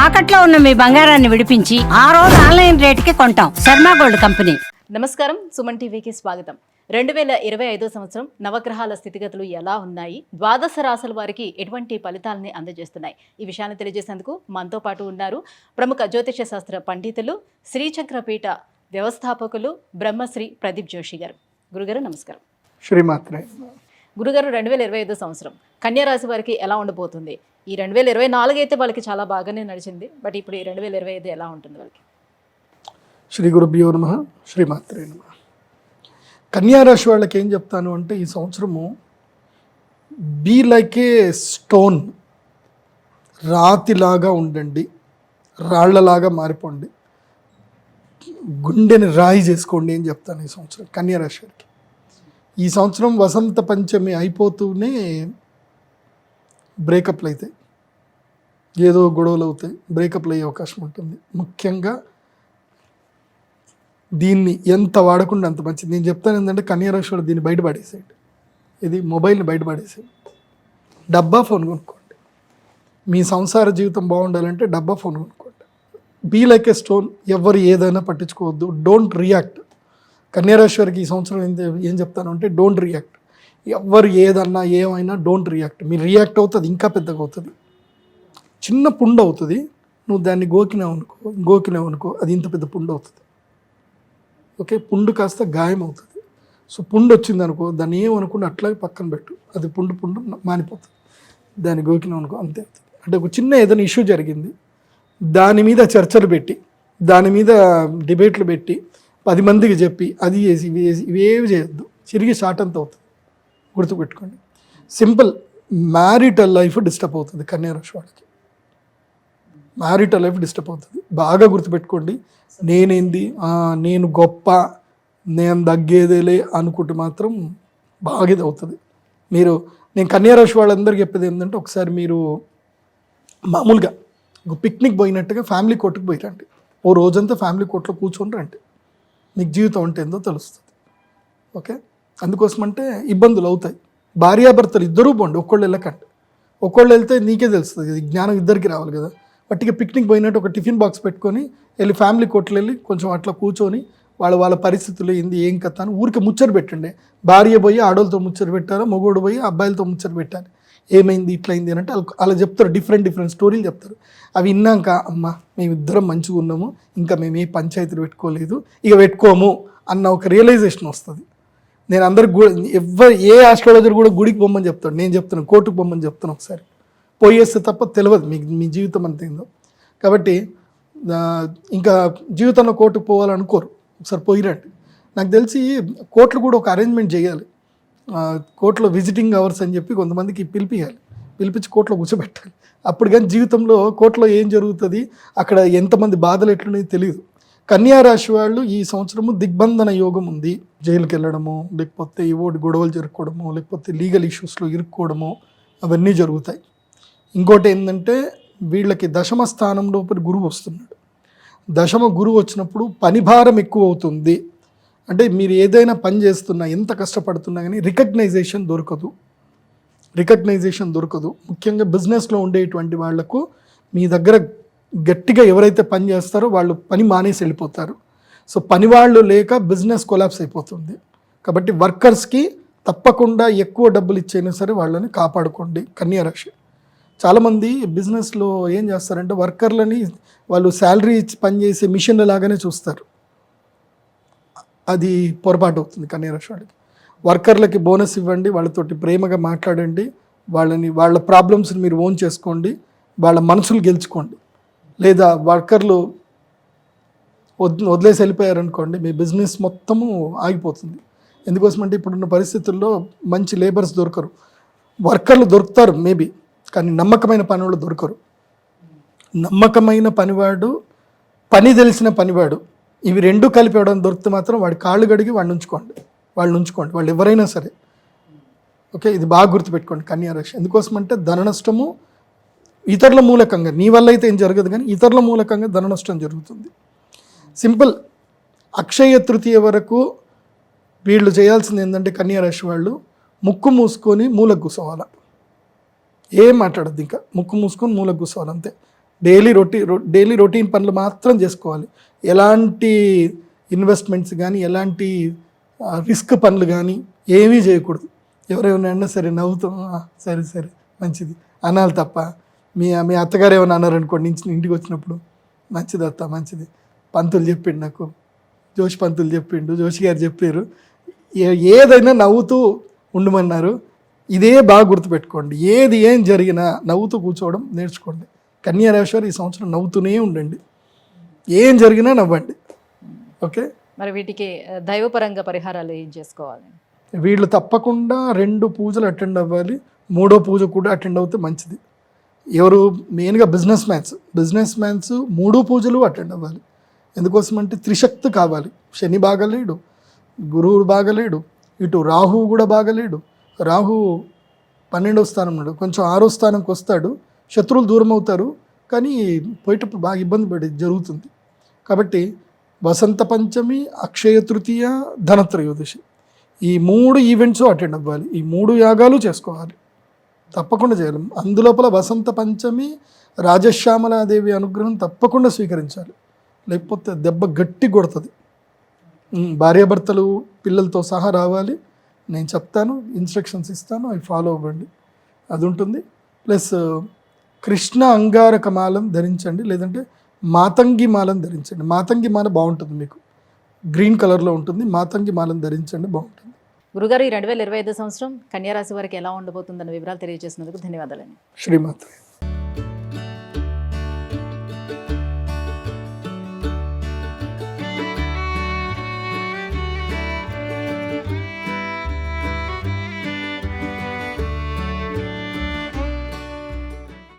తాకట్లో ఉన్న మీ బంగారాన్ని విడిపించి ఆ రోజు ఆన్లైన్ రేటుకి కొంటాం. Sharma gold company. నమస్కారం, సుమన్ టీవీకి స్వాగతం. 2025 సంవత్సరం నవగ్రహాల స్థితిగతులు ఎలా ఉన్నాయి, ద్వాదశ రాశుల వారికి ఎటువంటి ఫలితాలని అందజేస్తున్నాయి, ఈ విషయాన్ని తెలియజేసేందుకు మనతో పాటు ఉన్నారు ప్రముఖ జ్యోతిష శాస్త్ర పండితులు, శ్రీచక్రపీఠ వ్యవస్థాపకులు బ్రహ్మశ్రీ ప్రదీప్ జోషి గారు. గురుగారు నమస్కారం. శ్రీమాత్రే. గురుగారు, 2025 సంవత్సరం కన్యా రాశి వారికి ఎలా ఉండబోతుంది? ఈ 2024 అయితే వాళ్ళకి చాలా బాగానే నడిచింది, బట్ ఇప్పుడు ఈ 2025 ఎలా ఉంటుంది వాళ్ళకి? శ్రీ గురుభ్యో నమః. శ్రీమాత్రే నమః. కన్యారాశి వాళ్ళకి ఏం చెప్తాను అంటే, ఈ సంవత్సరము బీ లైక్ ఏ స్టోన్, రాతిలాగా ఉండండి, రాళ్లలాగా మారిపోండి, గుండెని రాయి చేసుకోండి అని చెప్తాను ఈ సంవత్సరం కన్యారాశి వారికి. ఈ సంవత్సరం వసంత పంచమి అయిపోతూనే బ్రేకప్లు అవుతాయి, ఏదో గొడవలు అవుతాయి, బ్రేకప్లు అయ్యే అవకాశం ఉంటుంది. ముఖ్యంగా దీన్ని ఎంత వాడకుండా అంత మంచిది. నేను చెప్తాను ఏంటంటే, కన్యారాశి వాడు దీన్ని బయటపడేసేయండి, ఇది మొబైల్ని బయటపడేసేయండి, డబ్బా ఫోన్ కొనుక్కోండి. మీ సంసార జీవితం బాగుండాలంటే డబ్బా ఫోన్ కొనుక్కోండి. బీ లైక్ ఏ స్టోన్, ఎవరు ఏదైనా పట్టించుకోవద్దు, డోంట్ రియాక్ట్. కన్యారాశి వారికి ఈ సంవత్సరం ఏం చెప్తాను అంటే, డోంట్ రియాక్ట్. ఎవరు ఏదన్నా ఏమైనా డోంట్ రియాక్ట్. మీరు రియాక్ట్ అవుతుంది ఇంకా పెద్దగా అవుతుంది. చిన్న పుండు అవుతుంది, నువ్వు దాన్ని గోకినావు అనుకో అది ఇంత పెద్ద పుండు అవుతుంది. ఓకే, పుండు కాస్త గాయం అవుతుంది. సో పుండు వచ్చింది అనుకో, దాన్ని ఏమనుకుంటే అట్లాగే పక్కన పెట్టు, అది పుండు మానిపోతుంది. దాన్ని గోకినావు అనుకో అంతే అవుతుంది. అంటే ఒక చిన్న ఏదైనా ఇష్యూ జరిగింది, దాని మీద చర్చలు పెట్టి, దాని మీద డిబేట్లు పెట్టి, 10 మందికి చెప్పి అది చేసి ఇవేవి చేయొద్దు, చిరిగి షార్ట్ అంత అవుతుంది. గుర్తుపెట్టుకోండి. సింపుల్, మ్యారిటల్ లైఫ్ డిస్టర్బ్ అవుతుంది కన్యారాశి వాళ్ళకి. మ్యారిటల్ లైఫ్ డిస్టర్బ్ అవుతుంది, బాగా గుర్తుపెట్టుకోండి. నేనేంది, నేను గొప్ప, నేను తగ్గేదేలే అనుకుంటే మాత్రం బాగా ఇది అవుతుంది. నేను కన్యారాశి వాళ్ళందరికీ చెప్పేది ఏంటంటే, ఒకసారి మీరు మామూలుగా ఒక పిక్నిక్ పోయినట్టుగా ఫ్యామిలీ కోర్టుకు పోయిరండి. ఓ రోజంతా ఫ్యామిలీ కోర్టులో కూర్చొని రండి, మీకు జీవితం అంటే ఏందో తెలుస్తుంది. ఓకే, అందుకోసమంటే ఇబ్బందులు అవుతాయి. భార్యాభర్తలు ఇద్దరూ పోండి, ఒక్కళ్ళు వెళ్ళకండి. ఒక్కళ్ళు వెళ్తే నీకే తెలుస్తుంది, ఇది జ్ఞానం ఇద్దరికి రావాలి కదా. బట్టిగా పిక్నిక్ పోయినట్టు ఒక టిఫిన్ బాక్స్ పెట్టుకొని వెళ్ళి ఫ్యామిలీ కోర్టులో వెళ్ళి కొంచెం అట్లా కూర్చొని వాళ్ళ పరిస్థితులు ఏంది ఏం కథ అని ఊరికి ముచ్చట పెట్టండి. భార్య పోయి ఆడోళ్ళతో ముచ్చట పెట్టారా, మొగోడు పోయి అబ్బాయిలతో ముచ్చట పెట్టాలి, ఏమైంది ఇట్లయింది అని అంటే అలా చెప్తారు. డిఫరెంట్ స్టోరీలు చెప్తారు. అవి విన్నాక, అమ్మ మేమిద్దరం మంచిగా ఉన్నాము, ఇంకా మేము ఏ పంచాయతీలు పెట్టుకోలేదు, ఇక పెట్టుకోము అన్న ఒక రియలైజేషన్ వస్తుంది. నేను అందరికి ఏ ఆస్ట్రాలజర్ కూడా గుడికి పొమ్మని చెప్తాడు, నేను చెప్తున్నాను కోర్టుకు పొమ్మని చెప్తాను. ఒకసారి పోయేస్తే తప్ప తెలియదు మీకు మీ జీవితం అంతేందో. కాబట్టి ఇంకా జీవితంలో కోర్టుకు పోవాలనుకోరు, ఒకసారి పోయిరండి. నాకు తెలిసి కోర్టులు కూడా ఒక అరేంజ్మెంట్ చేయాలి. కోర్టులో విజిటింగ్ అవర్స్ అని చెప్పి కొంతమందికి పిలిపించి కోర్టులో కూర్చోబెట్టాలి. అప్పుడు కానీ జీవితంలో కోర్టులో ఏం జరుగుతుంది, అక్కడ ఎంతమంది బాధలు ఎట్లున్నాయో తెలియదు. కన్యారాశి వాళ్ళు ఈ సంవత్సరము దిగ్బంధన యోగం ఉంది. జైలుకి వెళ్ళడము, లేకపోతే ఏవోటి గొడవలు జరుపుకోవడము, లేకపోతే లీగల్ ఇష్యూస్లో ఇరుక్కోవడము, అవన్నీ జరుగుతాయి. ఇంకోటి ఏంటంటే, వీళ్ళకి దశమ స్థానంలో గురువు వస్తున్నాడు. దశమ గురువు వచ్చినప్పుడు పని భారం ఎక్కువ అవుతుంది. అంటే మీరు ఏదైనా పని చేస్తున్నా, ఎంత కష్టపడుతున్నా కానీ రికగ్నైజేషన్ దొరకదు. ముఖ్యంగా బిజినెస్లో ఉండేటువంటి వాళ్లకు మీ దగ్గర గట్టిగా ఎవరైతే పని చేస్తారో వాళ్ళు పని మానేసి వెళ్ళిపోతారు. సో పని వాళ్ళు లేక బిజినెస్ కొలాప్స్ అయిపోతుంది. కాబట్టి వర్కర్స్కి తప్పకుండా ఎక్కువ డబ్బులు ఇచ్చైనా సరే వాళ్ళని కాపాడుకోండి కన్యారాశి. చాలామంది బిజినెస్లో ఏం చేస్తారంటే, వర్కర్లని వాళ్ళు శాలరీ ఇచ్చి పనిచేసే మిషన్ల లాగానే చూస్తారు. అది పొరపాటు అవుతుంది కన్యారాశి వాళ్ళకి. వర్కర్లకి బోనస్ ఇవ్వండి, వాళ్ళతోటి ప్రేమగా మాట్లాడండి, వాళ్ళ ప్రాబ్లమ్స్ని మీరు ఓన్ చేసుకోండి, వాళ్ళ మనసులు గెలుచుకోండి. లేదా వర్కర్లు వదిలేసి వెళ్ళిపోయారనుకోండి, మీ బిజినెస్ మొత్తము ఆగిపోతుంది. ఎందుకోసమంటే ఇప్పుడున్న పరిస్థితుల్లో మంచి లేబర్స్ దొరకరు. వర్కర్లు దొరుకుతారు మేబీ, కానీ నమ్మకమైన పనివాళ్ళు దొరకరు. నమ్మకమైన పనివాడు, పని తెలిసిన పనివాడు, ఇవి రెండు కలిపి ఇవ్వడం దొరికితే మాత్రం వాడి కాళ్ళు గడిగి వాళ్ళని ఉంచుకోండి, వాళ్ళు ఎవరైనా సరే. ఓకే, ఇది బాగా గుర్తుపెట్టుకోండి కన్యారాశి. ఎందుకోసమంటే ధన నష్టము ఇతరుల మూలకంగా, నీ వల్ల అయితే ఏం జరగదు కానీ ఇతరుల మూలకంగా ధన నష్టం జరుగుతుంది. సింపుల్, అక్షయ తృతీయ వరకు వీళ్ళు చేయాల్సింది ఏంటంటే, కన్యారాశి వాళ్ళు ముక్కు మూసుకొని మూలకు కూర్చోవాలి. ఏం మాట్లాడద్దు, ఇంకా ముక్కు మూసుకొని మూలకు కూర్చోవాలి అంతే. డైలీ రొటీన్ పనులు మాత్రం చేసుకోవాలి. ఎలాంటి ఇన్వెస్ట్మెంట్స్ కానీ ఎలాంటి రిస్క్ పనులు కానీ ఏమీ చేయకూడదు. ఎవరేమైనా అన్నా సరే నవ్వుతాం, సరే సరే మంచిది అనాలి తప్ప మీ అత్తగారు ఏమైనా అన్నారనుకోండి ఇంటికి వచ్చినప్పుడు, మంచిది అత్త మంచిది, పంతులు చెప్పిండు నాకు, జోషి పంతులు చెప్పిండు, జోషి గారు చెప్పారు, ఏదైనా నవ్వుతూ ఉండమన్నారు. ఇదే బాగా గుర్తుపెట్టుకోండి. ఏం జరిగినా నవ్వుతూ కూర్చోవడం నేర్చుకోండి. కన్యా రాశి వారు ఈ సంవత్సరం నవ్వుతూనే ఉండండి. ఏం జరిగినా నవ్వండి. ఓకే. మరి వీటికి దైవపరంగా పరిహారాలు ఏం చేసుకోవాలి? వీళ్ళు తప్పకుండా 2 పూజలు అటెండ్ అవ్వాలి. 3వ పూజ కూడా అటెండ్ అవుతే మంచిది. ఎవరు మెయిన్గా బిజినెస్ మ్యాన్స్ 3 పూజలు అటెండ్ అవ్వాలి. ఎందుకోసం అంటే త్రిశక్తి కావాలి. శని బాగలేడు, గురువుడు బాగలేడు, ఇటు రాహు కూడా బాగలేడు. రాహు 12వ స్థానం ఉన్నాడు, కొంచెం 6వ స్థానంకి వస్తాడు, శత్రువులు దూరం అవుతారు, కానీ పోయేటప్పుడు బాగా ఇబ్బంది పడి జరుగుతుంది. కాబట్టి వసంత పంచమి, అక్షయ తృతీయ, ధనత్రయోదశి ఈ 3 ఈవెంట్స్ అటెండ్ అవ్వాలి. ఈ 3 యాగాలు చేసుకోవాలి, తప్పకుండా చేయాలి. అందులోపల వసంత పంచమి రాజశ్యామలాదేవి అనుగ్రహం తప్పకుండా స్వీకరించాలి, లేకపోతే దెబ్బ గట్టి కొడుతుంది. భార్యాభర్తలు పిల్లలతో సహా రావాలి. నేను చెప్తాను, ఇన్స్ట్రక్షన్స్ ఇస్తాను, అవి ఫాలో అవ్వండి, అది ఉంటుంది. ప్లస్ కృష్ణ అంగారక మాలం ధరించండి, లేదంటే మాతంగి మాలను ధరించండి. మాతంగి మాల బాగుంటుంది, మీకు గ్రీన్ కలర్లో ఉంటుంది. మాతంగి మాలను ధరించండి, బాగుంటుంది. గురుగారు, ఈ 2025 సంవత్సరం కన్యా రాశి వారికి ఎలా ఉండబోతుందన్న వివరాలు తెలియజేసినందుకు ధన్యవాదాలండి. శ్రీమాత్రే.